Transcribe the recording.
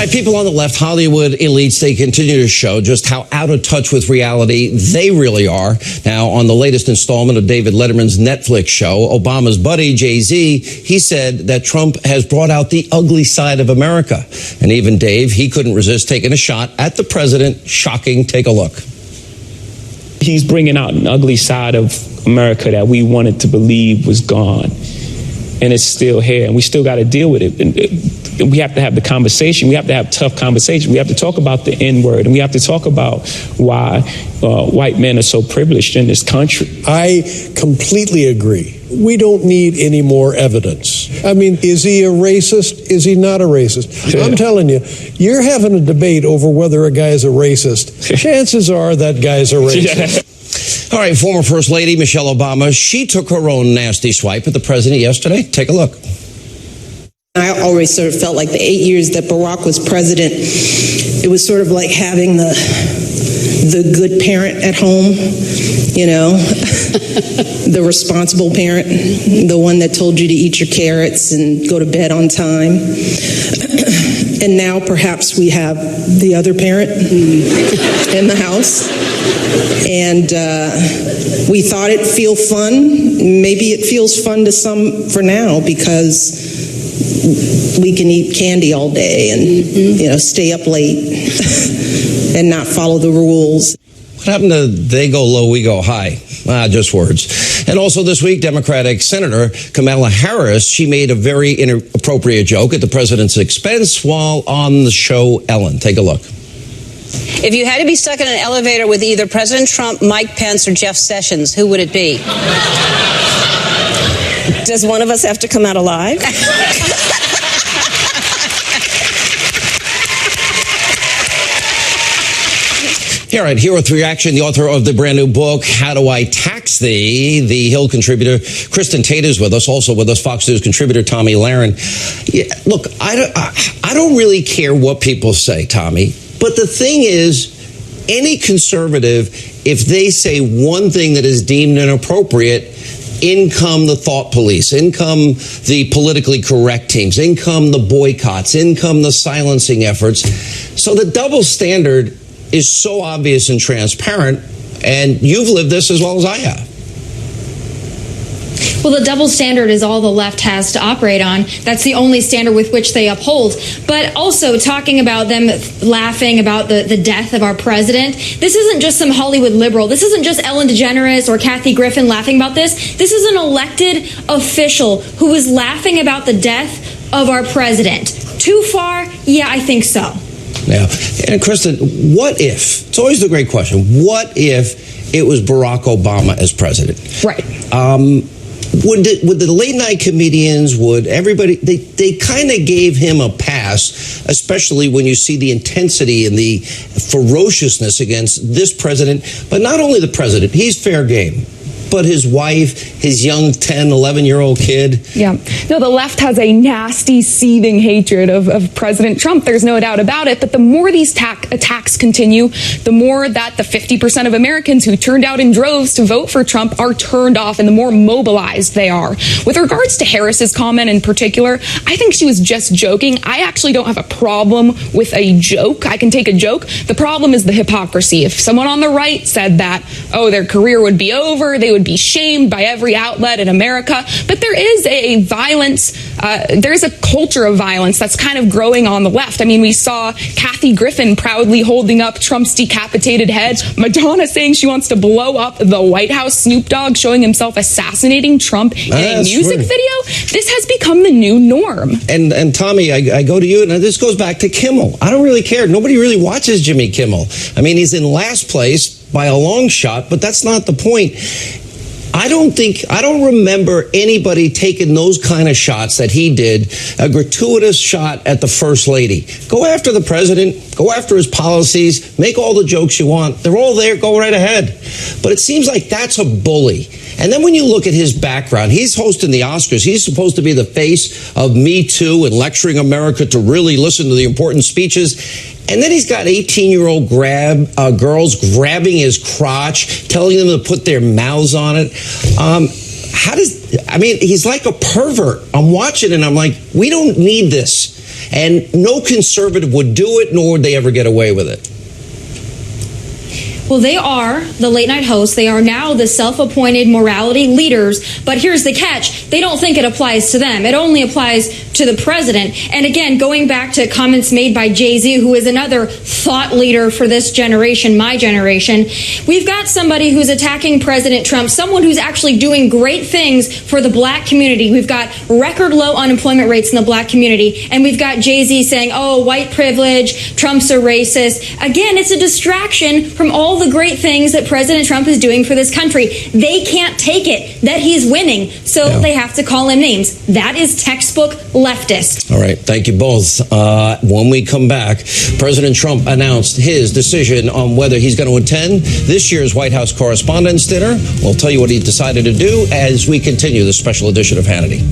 right, people on the left, Hollywood elites, they continue to show just how out of touch with reality they really are. Now, on the latest installment of David Letterman's Netflix show, Obama's buddy, Jay-Z, he said that Trump has brought out the ugly side of America. And even Dave, he couldn't resist taking a shot at the president. Shocking. Take a look. He's bringing out an ugly side of America that we wanted to believe was gone. And it's still here, and we still got to deal with it. And we have to have the conversation. We have to have tough conversation. We have to talk about the N-word, and we have to talk about why white men are so privileged in this country. I completely agree. We don't need any more evidence. I mean, is he a racist? Is he not a racist? Yeah. I'm telling you, you're having a debate over whether a guy's a racist. Chances are that guy's a racist. Yeah. All right, former First Lady Michelle Obama, she took her own nasty swipe at the president yesterday. Take a look. I always sort of felt like the 8 years that Barack was president, it was sort of like having the good parent at home, you know, the responsible parent, the one that told you to eat your carrots and go to bed on time. And now perhaps we have the other parent in the house. And we thought it'd feel fun. Maybe it feels fun to some for now because we can eat candy all day and, you know, stay up late and not follow the rules. What happened to they go low, we go high? Just words. And also this week, Democratic Senator Kamala Harris, she made a very inappropriate joke at the president's expense while on the show Ellen. Take a look. If you had to be stuck in an elevator with either President Trump, Mike Pence, or Jeff Sessions, who would it be? Does one of us have to come out alive? All right, here with reaction, the author of the brand new book, How Do I Tax Thee? The Hill contributor, Kristen Tate, is with us. Also with us, Fox News contributor, Tommy Lahren. Yeah, look, I don't really care what people say, Tommy. But the thing is, any conservative, if they say one thing that is deemed inappropriate, in come the thought police, in come the politically correct teams, in come the boycotts, in come the silencing efforts. So the double standard is so obvious and transparent, and you've lived this as well as I have. Well, the double standard is all the left has to operate on. That's the only standard with which they uphold. But also talking about them laughing about the death of our president, this isn't just some Hollywood liberal. This isn't just Ellen DeGeneres or Kathy Griffin laughing about this. This is an elected official who is laughing about the death of our president. Too far? Yeah, I think so. Yeah. And Kristen, what if, it's always the great question, what if it was Barack Obama as president? Right. Would the late night comedians, would everybody, they kind of gave him a pass, especially when you see the intensity and the ferociousness against this president, but not only the president, he's fair game, but his wife, his young 10, 11-year-old kid. Yeah. No, the left has a nasty, seething hatred of President Trump. There's no doubt about it. But the more these attacks continue, the more that the 50% of Americans who turned out in droves to vote for Trump are turned off and the more mobilized they are. With regards to Harris's comment in particular, I think she was just joking. I actually don't have a problem with a joke. I can take a joke. The problem is the hypocrisy. If someone on the right said that, oh, their career would be over, they would be shamed by every outlet in America. But there is a violence, there is a culture of violence that's kind of growing on the left. I mean, we saw Kathy Griffin proudly holding up Trump's decapitated head, Madonna saying she wants to blow up the White House, Snoop Dogg showing himself assassinating Trump in a music video. This has become the new norm. And Tommy, I go to you, and this goes back to Kimmel. I don't really care. Nobody really watches Jimmy Kimmel. I mean, he's in last place by a long shot, but that's not the point. I don't remember anybody taking those kind of shots that he did, a gratuitous shot at the First Lady. Go after the president, go after his policies, make all the jokes you want. They're all there, go right ahead. But it seems like that's a bully. And then when you look at his background, he's hosting the Oscars. He's supposed to be the face of Me Too and lecturing America to really listen to the important speeches. And then he's got 18-year-old girls grabbing his crotch, telling them to put their mouths on it. I mean, he's like a pervert. I'm watching and I'm like, we don't need this. And no conservative would do it, nor would they ever get away with it. Well, they are the late night hosts. They are now the self-appointed morality leaders. But here's the catch. They don't think it applies to them. It only applies to the president. And again, going back to comments made by Jay-Z, who is another thought leader for this generation, my generation, we've got somebody who's attacking President Trump, someone who's actually doing great things for the black community. We've got record low unemployment rates in the black community. And we've got Jay-Z saying, oh, white privilege, Trump's a racist. Again, it's a distraction from all the great things that President Trump is doing for this country. They can't take it that he's winning, so they have to call him names. That is textbook leftist. All right. Thank you both. When we come back, President Trump announced his decision on whether he's going to attend this year's White House Correspondents' Dinner. We'll tell you what he decided to do as we continue the special edition of Hannity.